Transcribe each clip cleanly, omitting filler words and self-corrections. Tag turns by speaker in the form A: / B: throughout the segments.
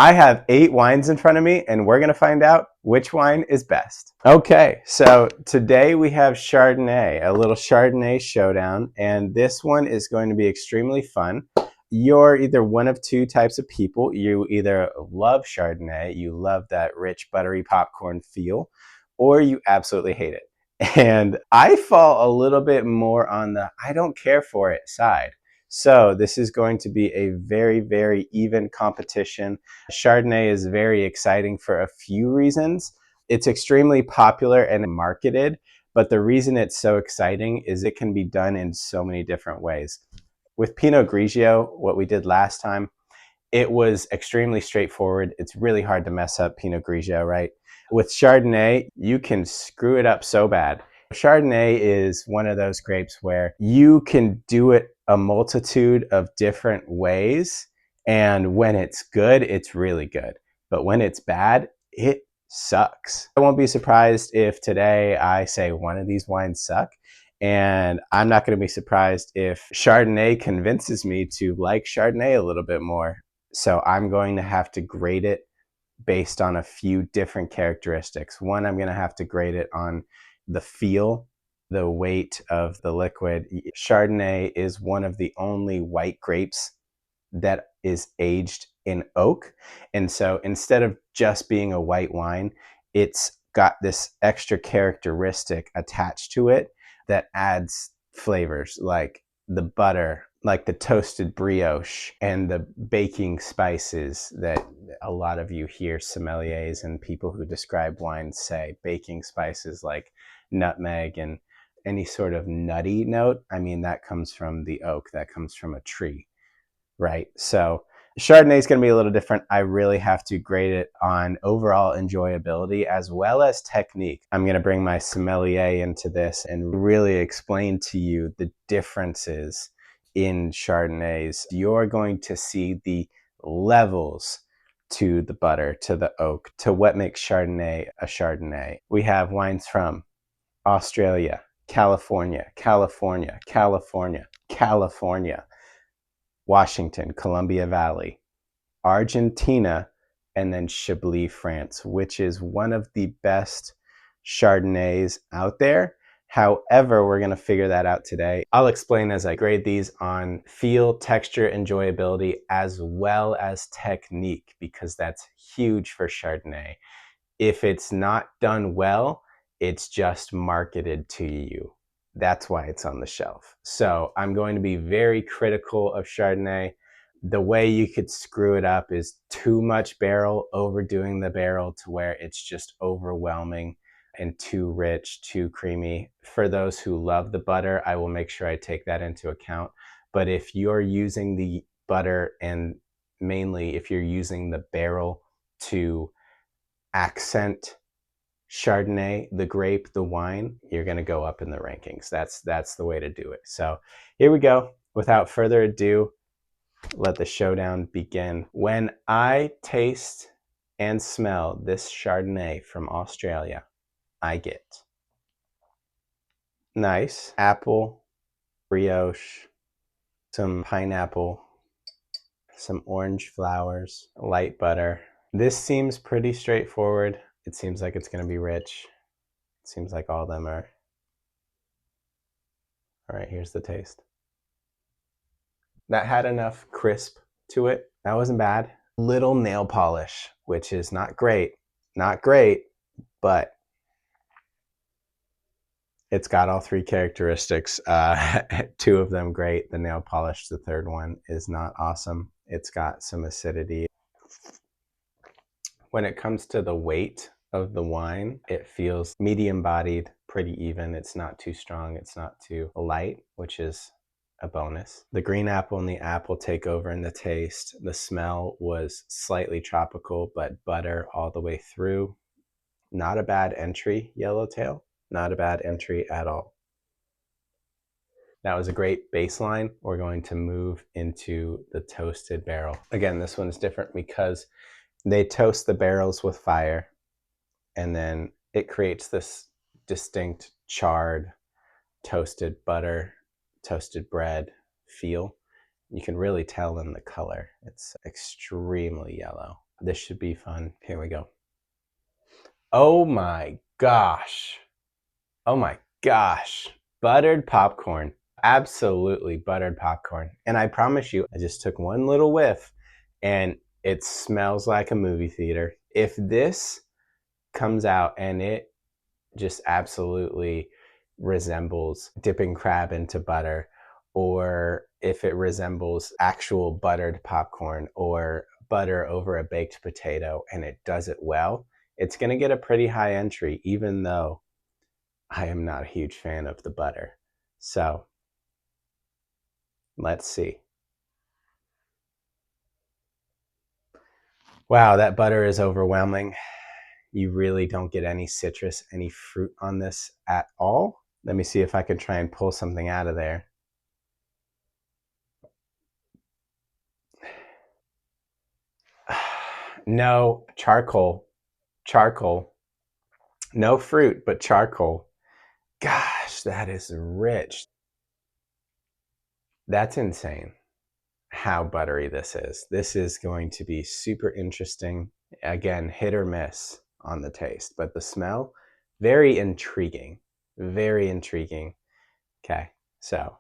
A: I have 8 wines in front of me, and we're going to find out which wine is best. Okay, so today we have Chardonnay, a little Chardonnay showdown, and this one is going to be extremely fun. You're either one of two types of people. You either love Chardonnay, you love that rich, buttery popcorn feel, or you absolutely hate it. And I fall a little bit more on the I don't care for it side. So this is going to be a very, very even competition. Chardonnay is very exciting for a few reasons. It's extremely popular and marketed, but the reason it's so exciting is it can be done in so many different ways. With Pinot Grigio, what we did last time, it was extremely straightforward. It's really hard to mess up Pinot Grigio, right? With Chardonnay, you can screw it up so bad. Chardonnay is one of those grapes where you can do it a multitude of different ways. And when it's good, it's really good. But when it's bad, it sucks. I won't be surprised if today I say one of these wines suck. And I'm not going to be surprised if Chardonnay convinces me to like Chardonnay a little bit more. So I'm going to have to grade it based on a few different characteristics. One, I'm going to have to grade it on the feel, the weight of the liquid. Chardonnay is one of the only white grapes that is aged in oak. And so instead of just being a white wine, it's got this extra characteristic attached to it that adds flavors like the butter, like the toasted brioche, and the baking spices that a lot of you hear sommeliers and people who describe wines say. Baking spices like nutmeg and any sort of nutty note. I mean, that comes from the oak, that comes from a tree, right? So Chardonnay is going to be a little different. I really have to grade it on overall enjoyability as well as technique. I'm going to bring my sommelier into this and really explain to you the differences in Chardonnays. You're going to see the levels to the butter, to the oak, to what makes Chardonnay a Chardonnay. We have wines from Australia, California, California, California, California, Washington, Columbia Valley, Argentina, and then Chablis, France, which is one of the best Chardonnays out there. However, we're going to figure that out today. I'll explain as I grade these on feel, texture, enjoyability, as well as technique, because that's huge for Chardonnay. If it's not done well, it's just marketed to you. That's why it's on the shelf. So I'm going to be very critical of Chardonnay. The way you could screw it up is too much barrel, overdoing the barrel to where it's just overwhelming and too rich, too creamy. For those who love the butter, I will make sure I take that into account. But if you're using the butter, and mainly if you're using the barrel to accent Chardonnay, the grape, the wine, you're going to go up in the rankings. That's the way to do it. So here we go. Without further ado, let the showdown begin. When I taste and smell this Chardonnay from Australia, I get nice apple, brioche, some pineapple, some orange flowers, light butter. This seems pretty straightforward. It seems like it's going to be rich. It seems like all of them are. All right, here's the taste. That had enough crisp to it. That wasn't bad. Little nail polish, which is not great, but it's got all three characteristics. Two of them great. The nail polish, the third one, is not awesome. It's got some acidity. When it comes to the weight of the wine, it feels medium bodied, pretty even. It's not too strong, it's not too light, which is a bonus. The green apple and the apple take over in the taste. The smell was slightly tropical, but butter all the way through. Not a bad entry, Yellowtail. Not a bad entry at all. That was a great baseline. We're going to move into the toasted barrel. Again, this one's different because they toast the barrels with fire, and then it creates this distinct charred, toasted butter, toasted bread feel. You can really tell in the color. It's extremely yellow. This should be fun. Here we go. Oh my gosh. Oh my gosh. Buttered popcorn. Absolutely buttered popcorn. And I promise you, I just took one little whiff and it smells like a movie theater. If this comes out and it just absolutely resembles dipping crab into butter, or if it resembles actual buttered popcorn or butter over a baked potato and it does it well, it's going to get a pretty high entry, even though I am not a huge fan of the butter. So let's see. Wow, that butter is overwhelming. You really don't get any citrus, any fruit on this at all. Let me see if I can try and pull something out of there. No, charcoal. Charcoal. No fruit, but charcoal. Gosh, that is rich. That's insane how buttery this is. This is going to be super interesting. Again, hit or miss on the taste, but the smell, very intriguing. Very intriguing. Okay, so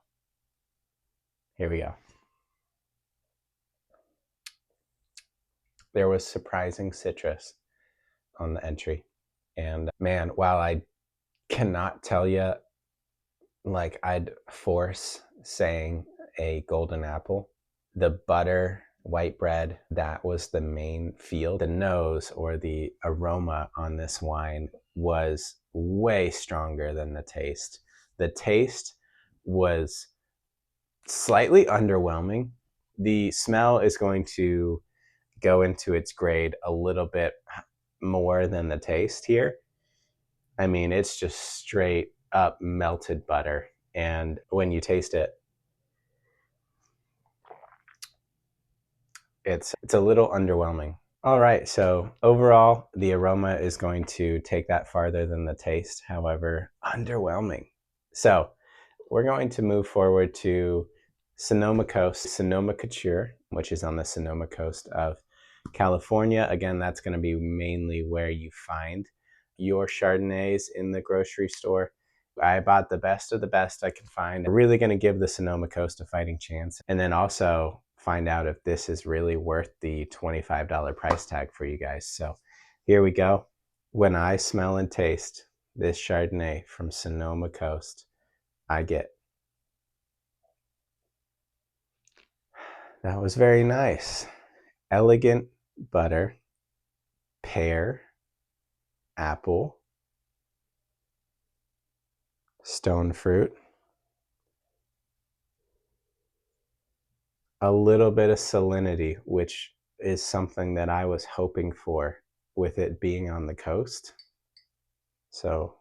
A: here we go. There was surprising citrus on the entry. And man, while I cannot tell you, like, I'd force saying a golden apple, the butter, white bread, that was the main feel. The nose or the aroma on this wine was way stronger than the taste. The taste was slightly underwhelming. The smell is going to go into its grade a little bit more than the taste here. I mean, it's just straight up melted butter. And when you taste it, it's a little underwhelming. All right, so overall, the aroma is going to take that farther than the taste. However, underwhelming. So we're going to move forward to Sonoma Coast, Sonoma Couture, which is on the Sonoma Coast of California. Again, that's going to be mainly where you find your Chardonnays in the grocery store. I bought the best of the best I could find. I'm really going to give the Sonoma Coast a fighting chance, and then also find out if this is really worth the $25 price tag for you guys. So here we go. When I smell and taste this Chardonnay from Sonoma Coast, I get, that was very nice. Elegant butter, pear, apple, stone fruit, a little bit of salinity, which is something that I was hoping for with it being on the coast. So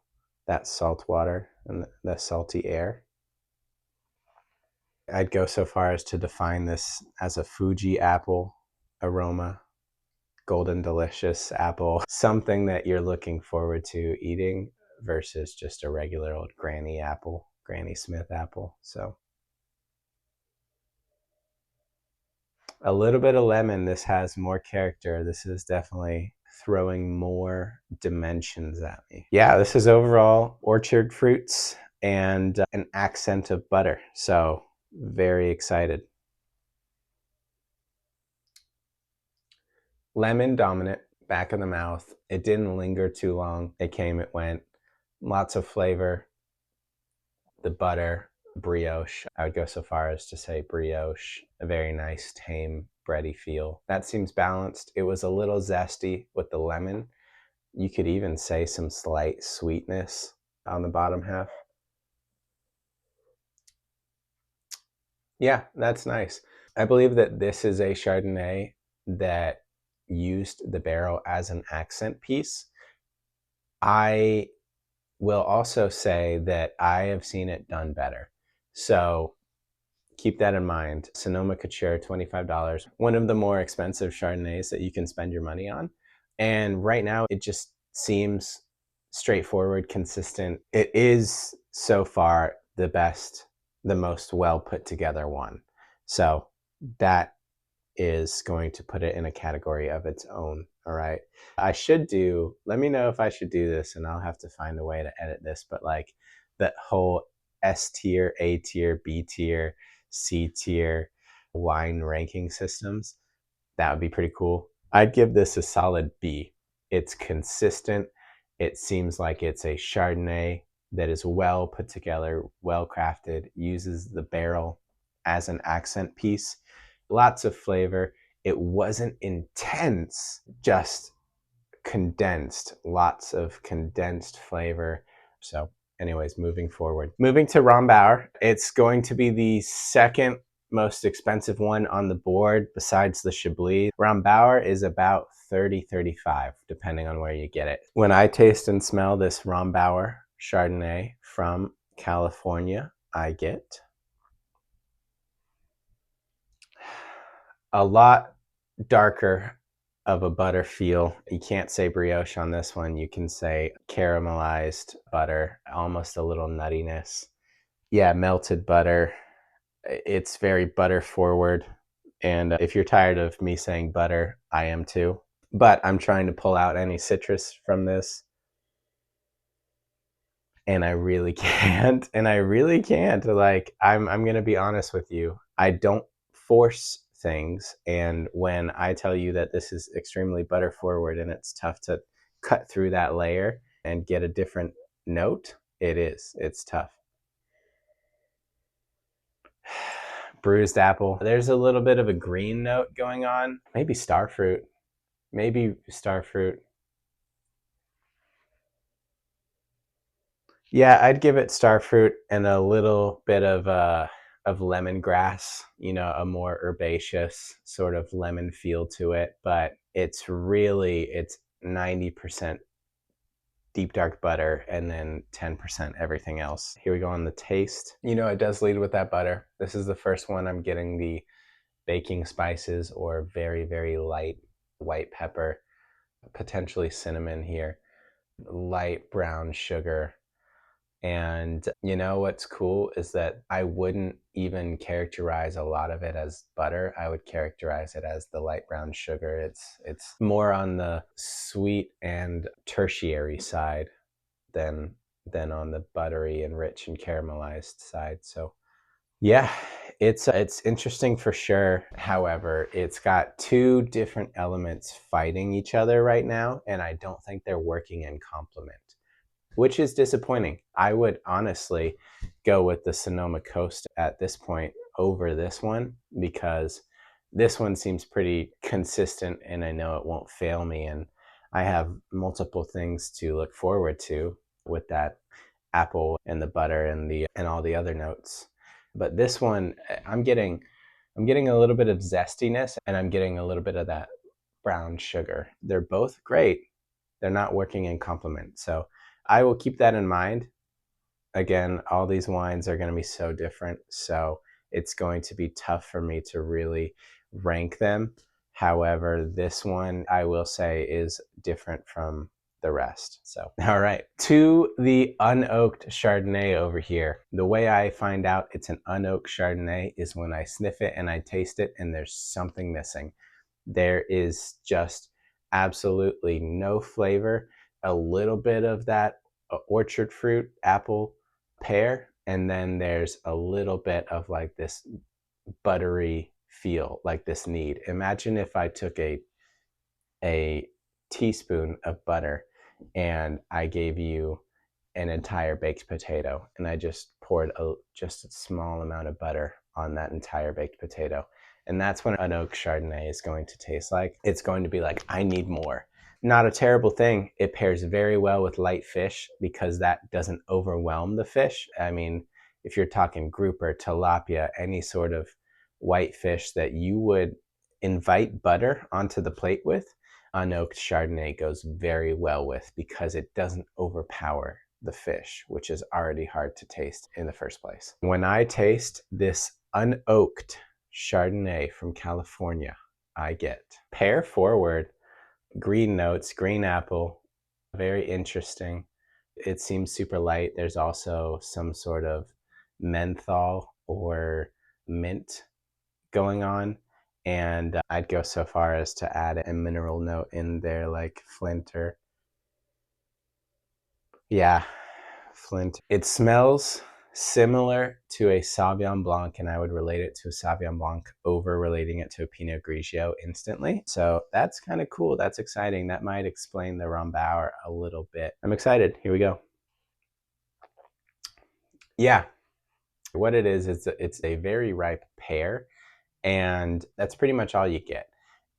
A: that salt water and the salty air. I'd go so far as to define this as a Fuji apple aroma, golden delicious apple, something that you're looking forward to eating versus just a regular old Granny apple, Granny Smith apple. So a little bit of lemon. This has more character. This is definitely throwing more dimensions at me. Yeah, this is overall orchard fruits and an accent of butter. So very excited. Lemon dominant, back of the mouth. It didn't linger too long. It came, it went. Lots of flavor. The butter, brioche. I would go so far as to say brioche. A very nice, tame, bready feel. That seems balanced. It was a little zesty with the lemon. You could even say some slight sweetness on the bottom half. Yeah, that's nice. I believe that this is a Chardonnay that used the barrel as an accent piece. I will also say that I have seen it done better. So keep that in mind. Sonoma Couture, $25. One of the more expensive Chardonnays that you can spend your money on. And right now, it just seems straightforward, consistent. It is so far the best, the most well put together one. So that is going to put it in a category of its own. All right. I should do, let me know if I should do this, and I'll have to find a way to edit this, but like that whole S tier, A tier, B tier, C tier wine ranking systems, that would be pretty cool. I'd give this a solid B. It's consistent. It seems like it's a Chardonnay that is well put together, well crafted, uses the barrel as an accent piece. Lots of flavor. It wasn't intense, just condensed, lots of condensed flavor. So anyways, moving forward. Moving to Rombauer, it's going to be the second most expensive one on the board besides the Chablis. Rombauer is about 30, 35, depending on where you get it. When I taste and smell this Rombauer Chardonnay from California, I get a lot darker of a butter feel. You can't say brioche on this one. You can say caramelized butter, almost a little nuttiness. Yeah, melted butter. It's very butter forward. And if you're tired of me saying butter, I am too. But I'm trying to pull out any citrus from this. And I really can't. And I really can't. Like, I'm going to be honest with you. I don't force things. And when I tell you that this is extremely butter forward and it's tough to cut through that layer and get a different note, it is. It's tough. Bruised apple. There's a little bit of a green note going on. Maybe starfruit. Maybe starfruit. Yeah, I'd give it starfruit and a little bit of lemongrass, you know, a more herbaceous sort of lemon feel to it, but it's 90% deep dark butter and then 10% everything else. Here we go on the taste. You know, it does lead with that butter. This is the first one I'm getting the baking spices or very, very light white pepper, potentially cinnamon here, light brown sugar. And you know what's cool is that I wouldn't even characterize a lot of it as butter. I would characterize it as the light brown sugar. It's more on the sweet and tertiary side than on the buttery and rich and caramelized side. So yeah, it's interesting for sure. However, it's got two different elements fighting each other right now, and I don't think they're working in complement, which is disappointing. I would honestly go with the Sonoma Coast at this point over this one because this one seems pretty consistent and I know it won't fail me, and I have multiple things to look forward to with that apple and the butter and all the other notes. But this one, I'm getting a little bit of zestiness and I'm getting a little bit of that brown sugar. They're both great. They're not working in complement. So I will keep that in mind. Again, all these wines are going to be so different. So it's going to be tough for me to really rank them. However, this one I will say is different from the rest. So, all right, to the unoaked Chardonnay over here. The way I find out it's an unoaked Chardonnay is when I sniff it and I taste it and there's something missing. There is just absolutely no flavor, a little bit of that orchard fruit, apple, pear, and then there's a little bit of like this buttery feel, like this need. Imagine if I took a teaspoon of butter and I gave you an entire baked potato and I just poured just a small amount of butter on that entire baked potato. And that's what an oak Chardonnay is going to taste like. It's going to be like, I need more. Not a terrible thing. It pairs very well with light fish because that doesn't overwhelm the fish. I mean, if you're talking grouper, tilapia, any sort of white fish that you would invite butter onto the plate with, unoaked Chardonnay goes very well with because it doesn't overpower the fish, which is already hard to taste in the first place. When I taste this unoaked Chardonnay from California, I get pear forward, green notes, green apple, very interesting. It seems super light. There's also some sort of menthol or mint going on. And I'd go so far as to add a mineral note in there, like flint or, yeah, flint. It smells similar to a Sauvignon Blanc, and I would relate it to a Sauvignon Blanc over relating it to a Pinot Grigio instantly. So that's kind of cool. That's exciting. That might explain the Rombauer a little bit. I'm excited. Here we go. Yeah, what it is, it's a very ripe pear, and that's pretty much all you get.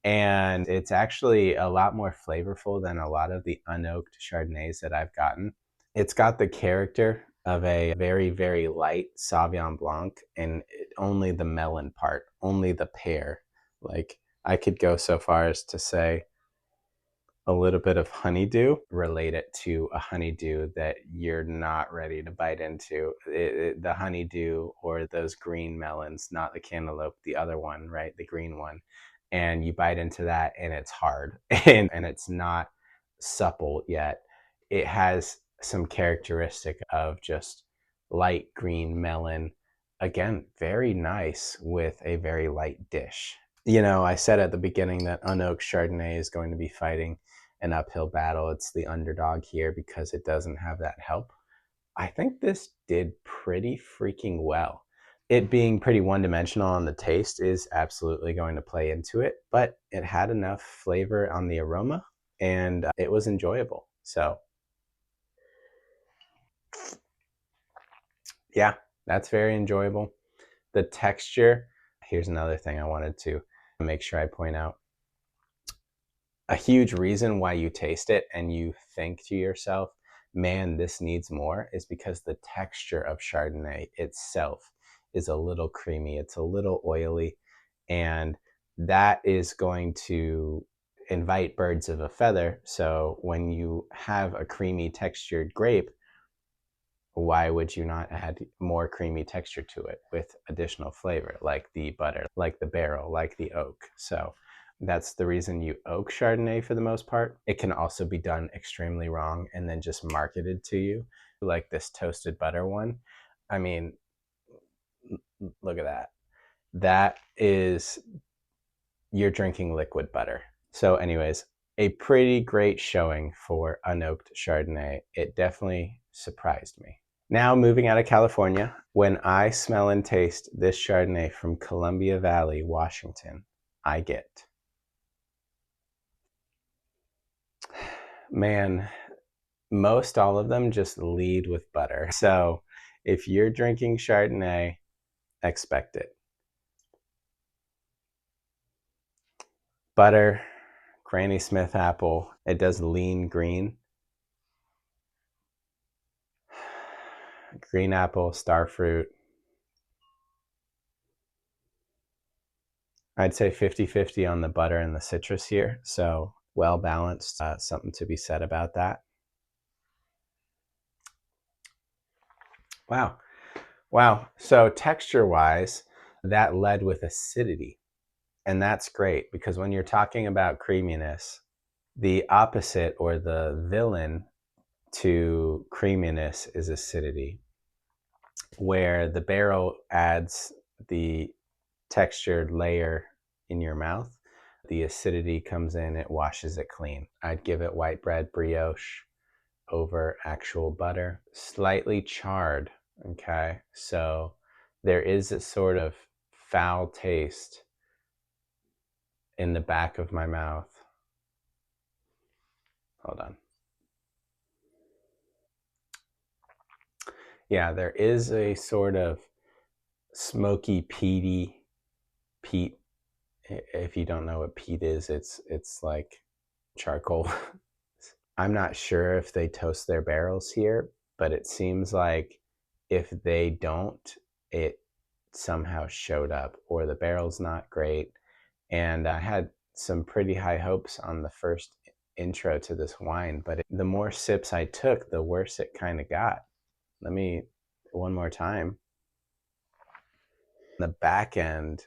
A: And it's actually a lot more flavorful than a lot of the unoaked Chardonnays that I've gotten. It's got the character of a very, very light Sauvignon Blanc, and only the melon part, only the pear. Like, I could go so far as to say a little bit of honeydew, relate it to a honeydew that you're not ready to bite into. The honeydew, or those green melons, not the cantaloupe, the other one, right? The green one. And you bite into that and it's hard and it's not supple yet. It has some characteristic of just light green melon. Again, very nice with a very light dish. You know, I said at the beginning that unoaked Chardonnay is going to be fighting an uphill battle. It's the underdog here because it doesn't have that help. I think this did pretty freaking well. It being pretty one-dimensional on the taste is absolutely going to play into it, but it had enough flavor on the aroma, and it was enjoyable. So yeah, that's very enjoyable. The texture, here's another thing I wanted to make sure I point out. A huge reason why you taste it and you think to yourself, man, this needs more, is because the texture of Chardonnay itself is a little creamy. It's a little oily, and that is going to invite birds of a feather. So when you have a creamy textured grape, why would you not add more creamy texture to it with additional flavor, like the butter, like the barrel, like the oak? So that's the reason you oak Chardonnay for the most part. It can also be done extremely wrong and then just marketed to you, like this toasted butter one. I mean, look at that. That is, you're drinking liquid butter. So anyways, a pretty great showing for unoaked Chardonnay. It definitely surprised me. Now, moving out of California, when I smell and taste this Chardonnay from Columbia Valley, Washington, I get, man, most all of them just lead with butter. So if you're drinking Chardonnay, expect it. Butter, Granny Smith apple, it does lean green. Green apple, star fruit. I'd say 50-50 on the butter and the citrus here. So well balanced, something to be said about that. Wow. Wow. So texture wise, that led with acidity. And that's great because when you're talking about creaminess, the opposite or the villain to creaminess is acidity, where the barrel adds the textured layer in your mouth. The acidity comes in, it washes it clean. I'd give it white bread brioche over actual butter, slightly charred. Okay, so there is a sort of foul taste in the back of my mouth. Hold on. Yeah, there is a sort of smoky, peaty, peat. If you don't know what peat is, it's like charcoal. I'm not sure if they toast their barrels here, but it seems like if they don't, it somehow showed up, or the barrel's not great. And I had some pretty high hopes on the first intro to this wine, but the more sips I took, the worse it kind of got. Let me, one more time. The back end,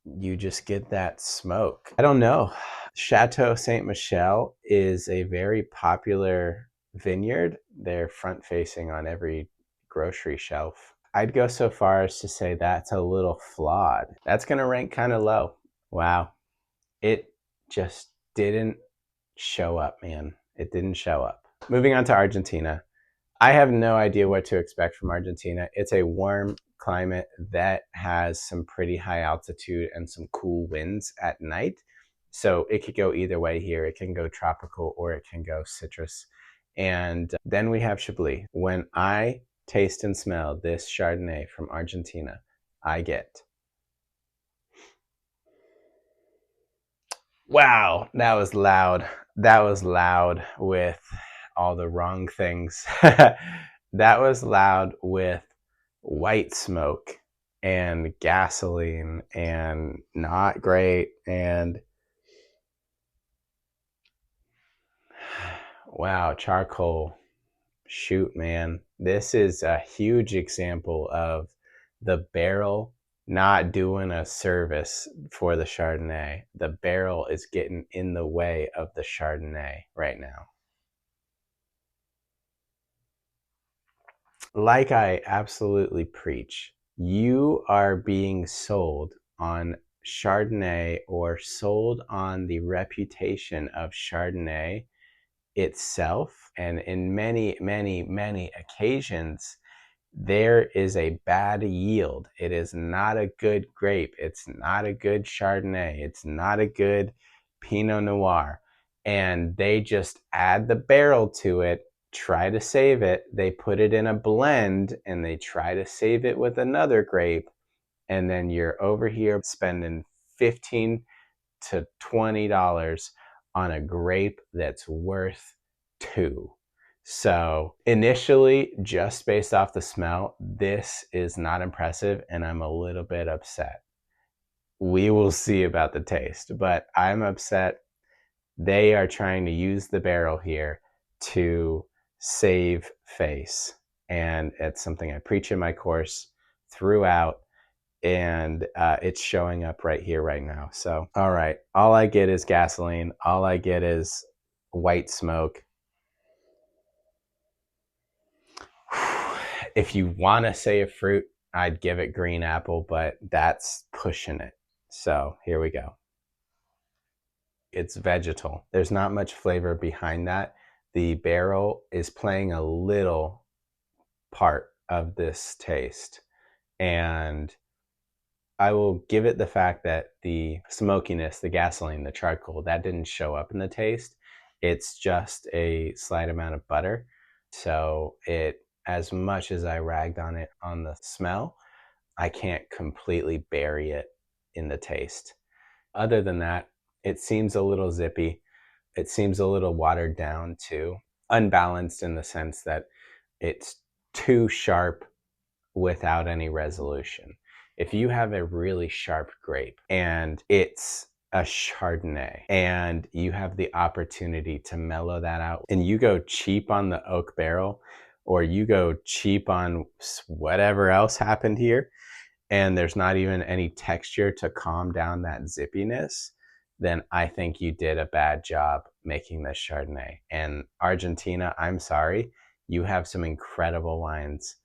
A: you just get that smoke. I don't know. Chateau Saint Michel is a very popular vineyard. They're front facing on every grocery shelf. I'd go so far as to say that's a little flawed. That's going to rank kind of low. Wow. It just didn't show up, man. It didn't show up. Moving on to Argentina. I have no idea what to expect from Argentina. It's a warm climate that has some pretty high altitude and some cool winds at night. So it could go either way here. It can go tropical or it can go citrus. And then we have Chablis. When I taste and smell this Chardonnay from Argentina, I get, wow, that was loud. That was loud with all the wrong things. That was loud with white smoke and gasoline and not great. And wow, charcoal. Shoot, man. This is a huge example of the barrel not doing a service for the Chardonnay. The barrel is getting in the way of the Chardonnay right now. Like I absolutely preach, you are being sold on Chardonnay or sold on the reputation of Chardonnay itself. And in many, many, many occasions, there is a bad yield. It is not a good grape. It's not a good Chardonnay. It's not a good Pinot Noir. And they just add the barrel to it, try to save it. They put it in a blend and they try to save it with another grape. And then you're over here spending 15 to $20 on a grape that's worth two. So initially, just based off the smell, this is not impressive and I'm a little bit upset. We will see about the taste, but I'm upset. They are trying to use the barrel here to save face. And it's something I preach in my course throughout, and it's showing up right here right now. So all right, all I get is gasoline, all I get is white smoke. If you want to say a fruit, I'd give it green apple, but that's pushing it. So here we go. It's vegetal. There's not much flavor behind that. The barrel is playing a little part of this taste, and I will give it the fact that the smokiness, the gasoline, the charcoal, that didn't show up in the taste. It's just a slight amount of butter. So it, as much as I ragged on it on the smell, I can't completely bury it in the taste. Other than that, it seems a little zippy. It seems a little watered down too. Unbalanced in the sense that it's too sharp without any resolution. If you have a really sharp grape and it's a Chardonnay and you have the opportunity to mellow that out and you go cheap on the oak barrel or you go cheap on whatever else happened here and there's not even any texture to calm down that zippiness, then I think you did a bad job making this Chardonnay. And Argentina, I'm sorry, you have some incredible wines,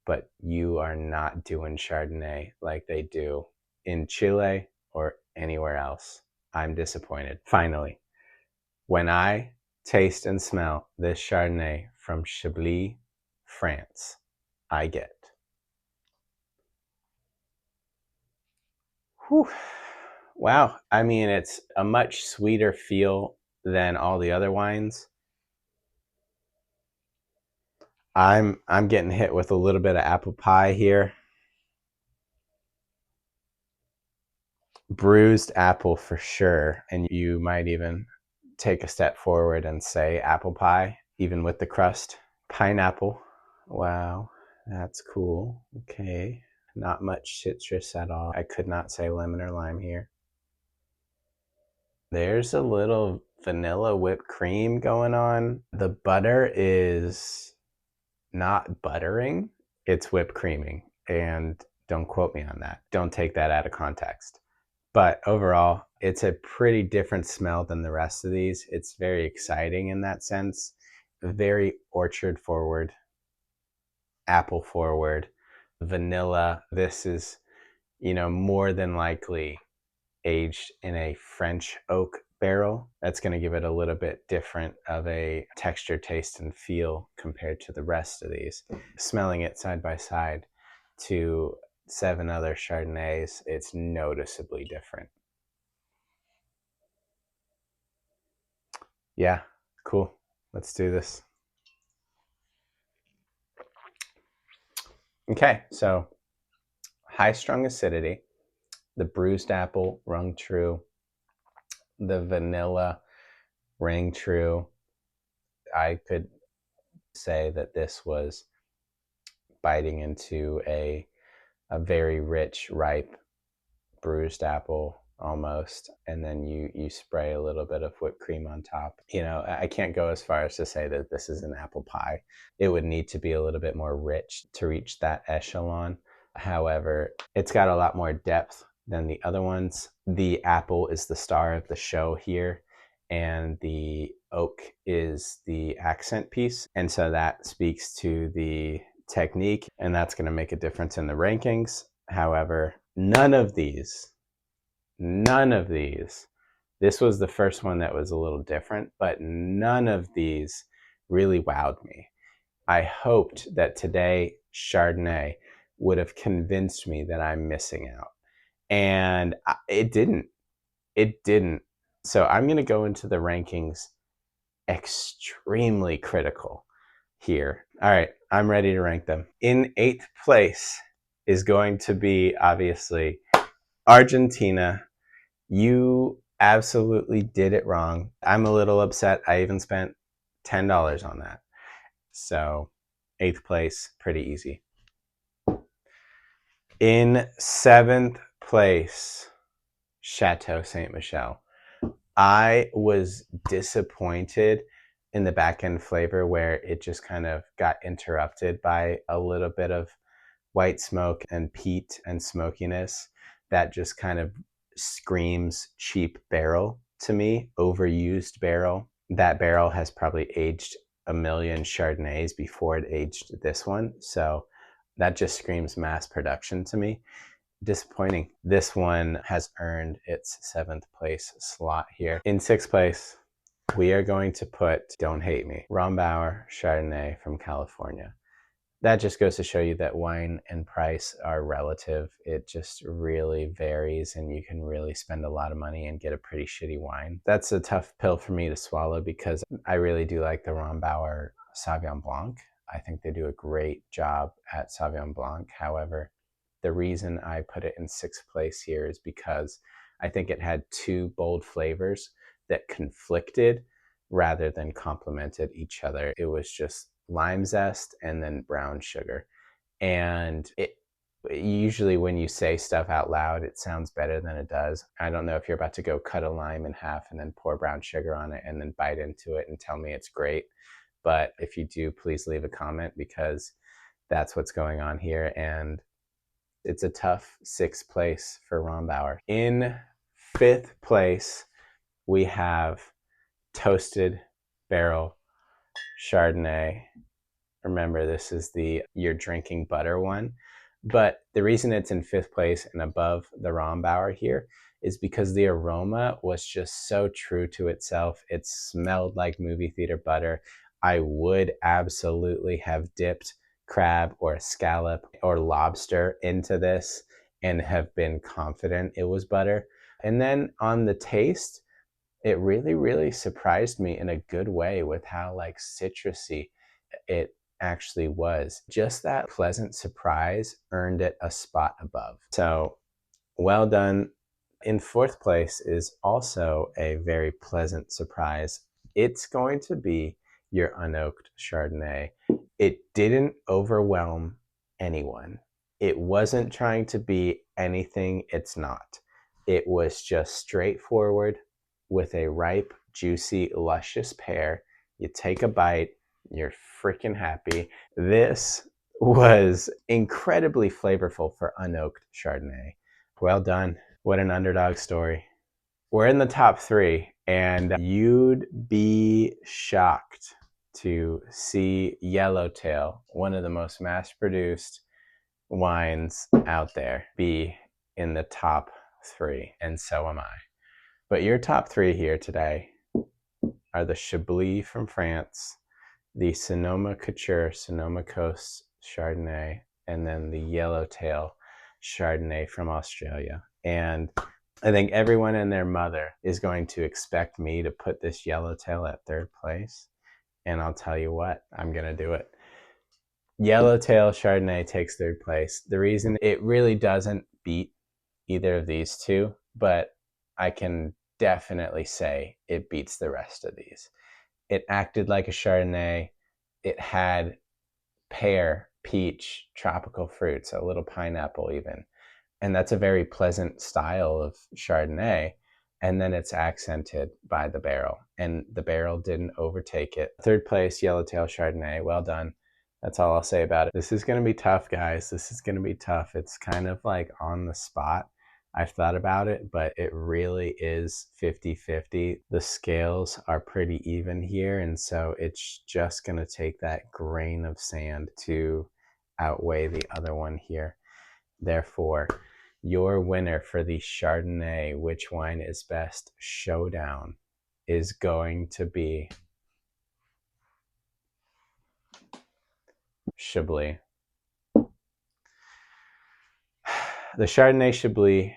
A: but you are not doing Chardonnay like they do in Chile or anywhere else. I'm disappointed. Finally, when I taste and smell this Chardonnay from Chablis, France, I get, whew, wow. I mean, it's a much sweeter feel than all the other wines. I'm getting hit with a little bit of apple pie here. Bruised apple for sure. And you might even take a step forward and say apple pie, even with the crust. Pineapple. Wow, that's cool. Okay. Not much citrus at all. I could not say lemon or lime here. There's a little vanilla whipped cream going on. The butter is not buttering, it's whipped creaming. And don't quote me on that. Don't take that out of context. But overall, it's a pretty different smell than the rest of these. It's very exciting in that sense. Very orchard forward, apple forward, vanilla. This is, more than likely aged in a French oak barrel. That's going to give it a little bit different of a texture, taste, and feel compared to the rest of these. Smelling it side by side to 7 other Chardonnays, it's noticeably different. Yeah, cool. Let's do this. Okay, so high strung acidity, the bruised apple rung true, the vanilla rang true. I could say that this was biting into a very rich, ripe, bruised apple almost, and then you spray a little bit of whipped cream on top. You know, I can't go as far as to say that this is an apple pie. It would need to be a little bit more rich to reach that echelon. However, it's got a lot more depth than the other ones. The apple is the star of the show here, and the oak is the accent piece. And so that speaks to the technique, and that's going to make a difference in the rankings. However, none of these, this was the first one that was a little different, but none of these really wowed me. I hoped that today Chardonnay would have convinced me that I'm missing out. And it didn't. It didn't. So I'm going to go into the rankings extremely critical here. All right, I'm ready to rank them. In 8th place is going to be, obviously, Argentina. You absolutely did it wrong. I'm a little upset. I even spent $10 on that. So 8th place, pretty easy. In 7th place, Chateau Saint Michel. I was disappointed in the back end flavor where it just kind of got interrupted by a little bit of white smoke and peat and smokiness that just kind of screams cheap barrel to me, overused barrel. That barrel has probably aged a million Chardonnays before it aged this one. So that just screams mass production to me. Disappointing. This one has earned its 7th place slot here. In 6th place, we are going to put, don't hate me, Rombauer Chardonnay from California. That just goes to show you that wine and price are relative. It just really varies, and you can really spend a lot of money and get a pretty shitty wine. That's a tough pill for me to swallow because I really do like the Rombauer Sauvignon Blanc. I think they do a great job at Sauvignon Blanc. However, the reason I put it in 6th place here is because I think it had 2 bold flavors that conflicted rather than complemented each other. It was just lime zest and then brown sugar. And it usually when you say stuff out loud, it sounds better than it does. I don't know if you're about to go cut a lime in half and then pour brown sugar on it and then bite into it and tell me it's great. But if you do, please leave a comment because that's what's going on here. And it's a tough 6th place for Rombauer. In 5th place, we have Toasted Barrel Chardonnay. Remember, this is the you're drinking butter one. But the reason it's in 5th place and above the Rombauer here is because the aroma was just so true to itself. It smelled like movie theater butter. I would absolutely have dipped crab or scallop or lobster into this and have been confident it was butter. And then on the taste, it really, really surprised me in a good way with how like citrusy it actually was. Just that pleasant surprise earned it a spot above. So well done. In 4th place is also a very pleasant surprise. It's going to be your unoaked Chardonnay. It didn't overwhelm anyone. It wasn't trying to be anything it's not. It was just straightforward with a ripe, juicy, luscious pear. You take a bite, you're freaking happy. This was incredibly flavorful for unoaked Chardonnay. Well done. What an underdog story. We're in the top 3, and you'd be shocked to see Yellowtail, one of the most mass-produced wines out there, be in the top 3, and so am I. But your top 3 here today are the Chablis from France, the Sonoma Couture, Sonoma Coast Chardonnay, and then the Yellowtail Chardonnay from Australia. And I think everyone and their mother is going to expect me to put this Yellowtail at 3rd place. And I'll tell you what, I'm going to do it. Yellowtail Chardonnay takes 3rd place. The reason it really doesn't beat either of these two, but I can definitely say it beats the rest of these. It acted like a Chardonnay. It had pear, peach, tropical fruits, a little pineapple even. And that's a very pleasant style of Chardonnay. And then it's accented by the barrel. And the barrel didn't overtake it. 3rd place, Yellowtail Chardonnay. Well done. That's all I'll say about it. This is going to be tough, guys. This is going to be tough. It's kind of like on the spot. I've thought about it, but it really is 50-50. The scales are pretty even here, and so it's just going to take that grain of sand to outweigh the other one here. Therefore, your winner for the Chardonnay, which wine is best, showdown, is going to be Chablis. The Chardonnay Chablis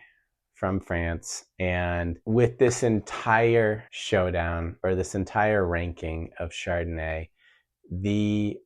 A: from France. And with this entire showdown, or this entire ranking of Chardonnay, the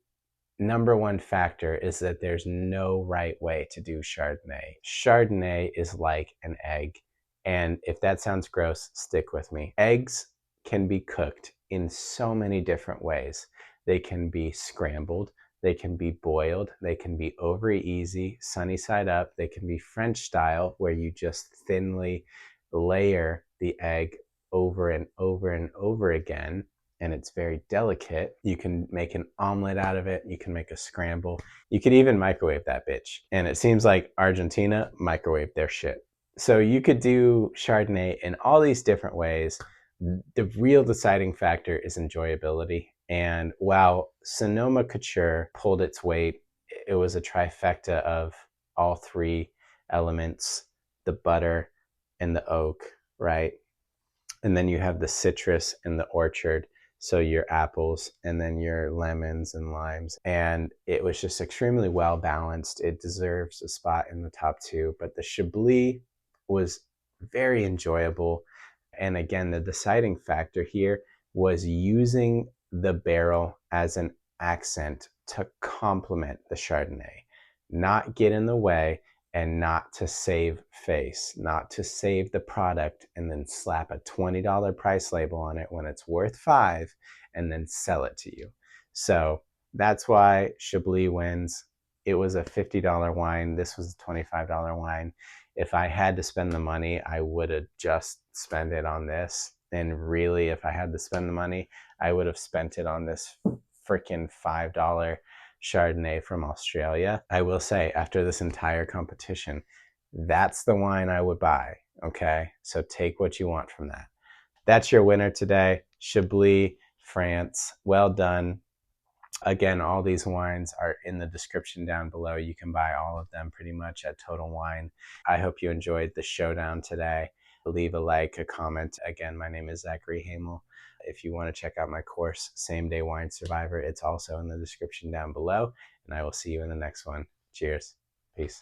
A: number one factor is that there's no right way to do Chardonnay. Chardonnay is like an egg. And if that sounds gross, stick with me. Eggs can be cooked in so many different ways. They can be scrambled, they can be boiled, they can be over easy, sunny side up, they can be French style, where you just thinly layer the egg over and over and over again, and it's very delicate. You can make an omelet out of it, you can make a scramble, you could even microwave that bitch. And it seems like Argentina microwaved their shit. So you could do Chardonnay in all these different ways. The real deciding factor is enjoyability. And while Sonoma Couture pulled its weight, it was a trifecta of all 3 elements, the butter and the oak, right? And then you have the citrus and the orchard. So your apples and then your lemons and limes. And it was just extremely well balanced. It deserves a spot in the top 2. But the Chablis was very enjoyable. And again, the deciding factor here was using the barrel as an accent to complement the Chardonnay, not get in the way, and not to save face, not to save the product and then slap a $20 price label on it when it's worth $5 and then sell it to you. So that's why Chablis wins. It was a $50 wine. This was a $25 wine. If I had to spend the money, I would have just spent it on this. And really, if I had to spend the money, I would have spent it on this freaking $5 Chardonnay from Australia. I will say, after this entire competition, that's the wine I would buy. Okay, so take what you want from that. That's your winner today, Chablis, France. Well done. Again, all these wines are in the description down below. You can buy all of them pretty much at Total Wine. I hope you enjoyed the showdown today. Leave a like, a comment. Again, my name is Zachary Hamel. If you want to check out my course, Same Day Wine Survivor, it's also in the description down below. And I will see you in the next one. Cheers. Peace.